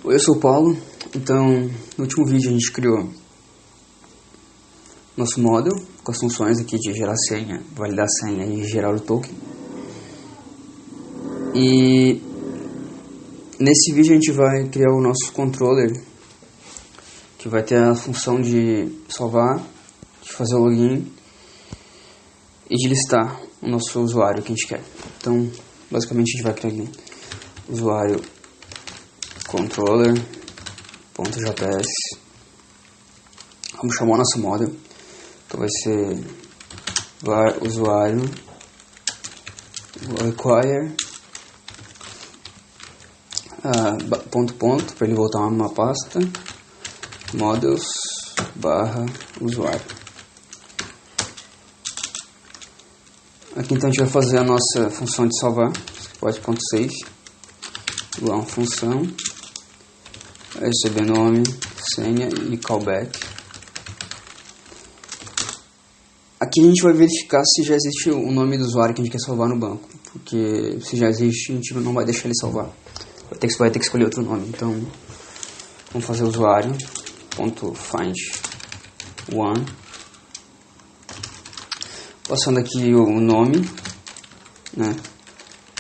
Oi, eu sou o Paulo. Então, no último vídeo a gente criou nosso model com as funções aqui de gerar senha, validar senha e gerar o token. E nesse vídeo a gente vai criar o nosso controller, que vai ter a função de salvar, de fazer o login e de listar o nosso usuário que a gente quer. Então, basicamente a gente vai criar aqui usuário controller.js. Vamos chamar o nosso model. Então vai ser var usuário require ponto para ele voltar uma pasta models barra usuário. Aqui então a gente vai fazer a nossa função de salvar, pode.save igual a uma função, receber nome, senha e callback. Aqui a gente vai verificar se já existe o nome do usuário que a gente quer salvar no banco, porque se já existe a gente não vai deixar ele salvar, vai ter que escolher outro nome. Então vamos fazer usuário.find one, passando aqui o nome, né?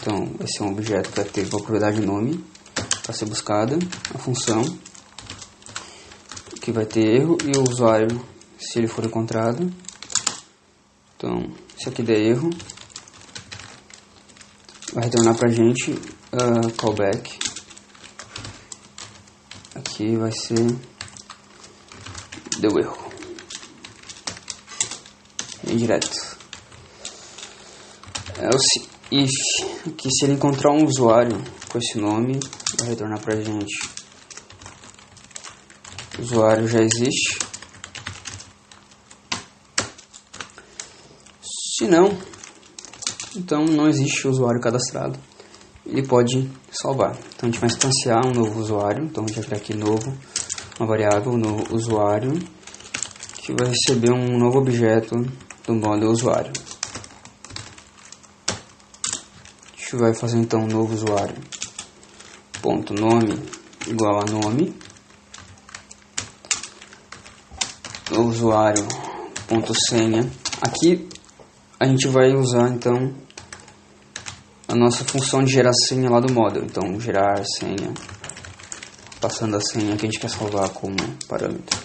Então vai ser um objeto que vai ter uma propriedade nome para ser buscada, a função que vai ter erro e o usuário se ele for encontrado. Então se aqui der erro vai retornar pra gente callback. Aqui vai ser deu erro, bem direto. If, aqui se ele encontrar um usuário com esse nome, vai retornar pra gente o usuário já existe. Se não, então não existe o usuário cadastrado, ele pode salvar. Então a gente vai instanciar um novo usuário. Então a gente vai criar aqui novo, uma variável no usuário, que vai receber um novo objeto do model usuário. A gente vai fazer então um novo usuário ponto nome igual a nome, novo usuário ponto senha. Aqui a gente vai usar então a nossa função de gerar senha lá do model. Então gerar senha, passando a senha que a gente quer salvar como parâmetro.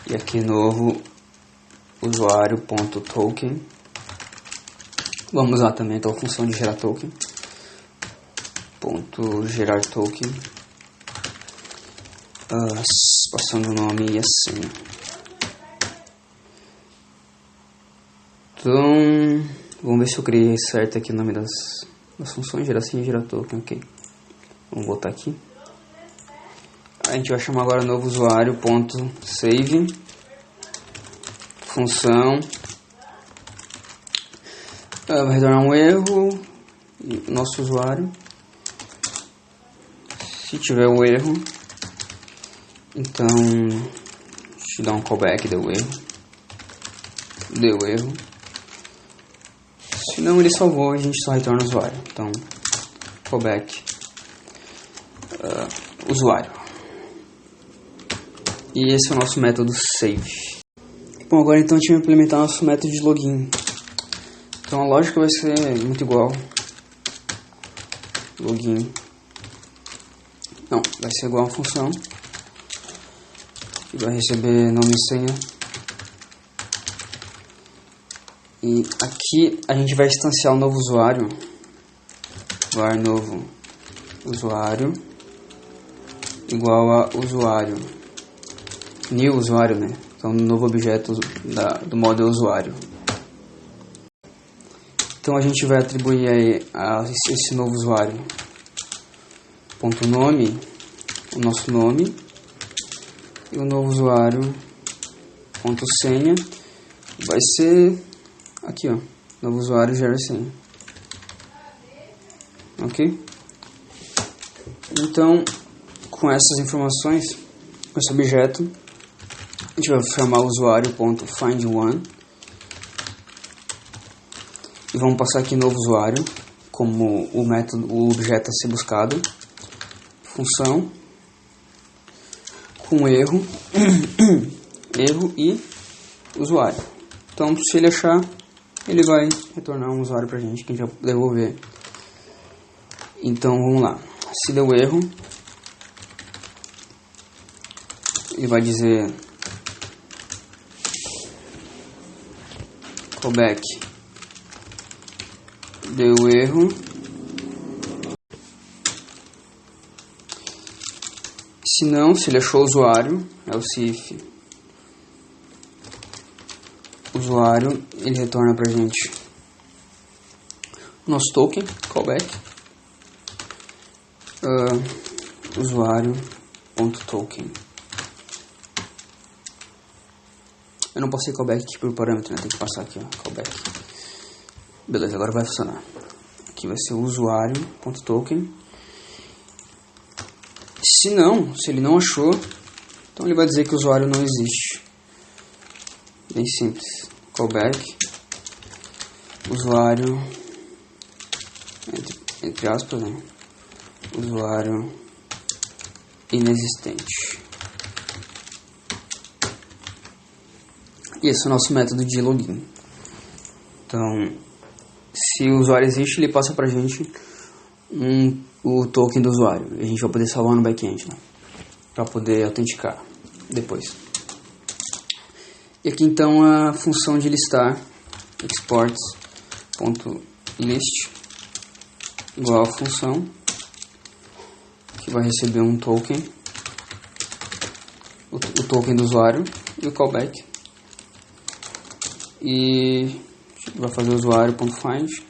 E aqui novo usuário ponto token. Vamos usar também então a função de gerar token. Ponto gerar token, passando o nome e a senha. Então vamos ver se eu criei certo aqui o nome das funções, gerar senha e gerar token. Ok, vamos botar aqui. A gente vai chamar agora novo usuário ponto save função, vai retornar um erro e o nosso usuário. Se tiver o erro, então a gente dá um callback, deu erro. Se não, ele salvou e a gente só retorna o usuário. Então callback usuário. E esse é o nosso método save. Bom, agora então a gente vai implementar nosso método de login. Então a lógica vai ser muito igual. Login. Não, vai ser igual a função que vai receber nome e senha. E aqui a gente vai instanciar um novo usuário. Var novo usuário igual a usuário. New usuário, né? Então novo objeto do model usuário. Então a gente vai atribuir aí a esse novo usuário ponto nome, o nosso nome, e o novo usuário ponto senha vai ser aqui, ó, novo usuário gera senha. Ok? Então com essas informações, com esse objeto, a gente vai chamar o usuário ponto find one e vamos passar aqui novo usuário como o método, o objeto a ser buscado, função com erro, erro e usuário. Então, se ele achar, ele vai retornar um usuário pra gente que a gente vai devolver. Então, vamos lá. Se deu erro, ele vai dizer callback deu erro. Se não, se ele achou o usuário, é o CIF usuário, ele retorna pra gente o nosso token, callback, usuário.token. Eu não passei callback aqui por parâmetro, né? Tem que passar aqui, ó, callback. Beleza, agora vai funcionar. Aqui vai ser usuário.token. Se não, se ele não achou, então ele vai dizer que o usuário não existe. Bem simples. Callback, usuário, entre aspas, né? Usuário inexistente. E esse é o nosso método de login. Então, se o usuário existe, ele passa pra gente o token do usuário. A gente vai poder salvar no back-end, né? Para poder autenticar depois. E aqui então a função de listar exports.list igual a função que vai receber um token, o token do usuário e o callback. E vai fazer o usuário.find.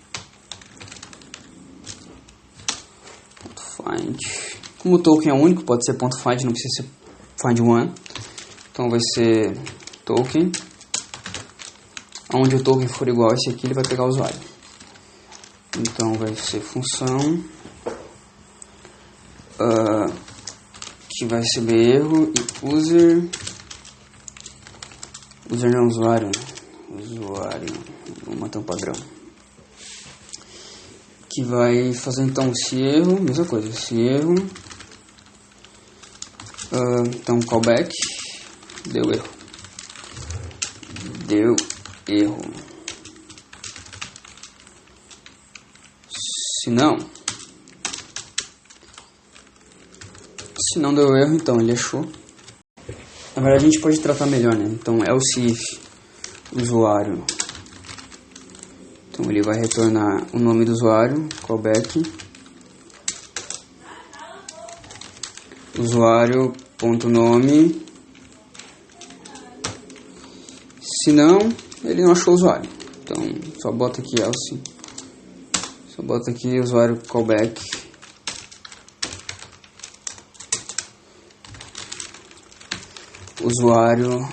Como o token é único, pode ser .find, não precisa ser find one. Então vai ser token. Onde o token for igual a esse aqui, ele vai pegar o usuário. Então vai ser função que vai receber erro e user não, usuário, vou matar um padrão, que vai fazer então se erro, mesma coisa, se erro, então callback deu erro, se não deu erro, então ele achou. Na verdade a gente pode tratar melhor, né? Então else usuário, então ele vai retornar o nome do usuário, callback, usuário.nome. Se não, ele não achou o usuário. Então só bota aqui else, só bota aqui usuário callback, usuário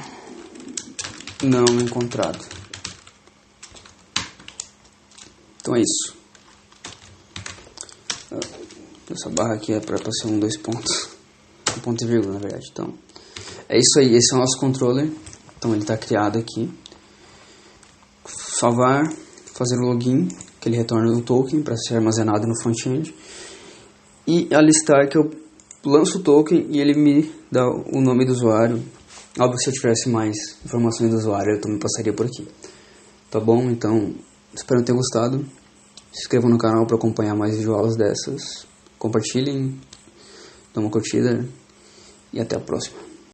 não encontrado. Então é isso. Essa barra aqui é para ser 1, 2 pontos. Um ponto e vírgula, na verdade. Então é isso aí. Esse é o nosso controller. Então ele está criado aqui. Salvar, fazer o login, que ele retorna o token para ser armazenado no front-end. E alistar, que eu lanço o token e ele me dá o nome do usuário. Óbvio que se eu tivesse mais informações do usuário, eu também passaria por aqui. Tá bom? Então, espero ter gostado. Se inscrevam no canal para acompanhar mais videoaulas dessas. Compartilhem, dê uma curtida e até a próxima.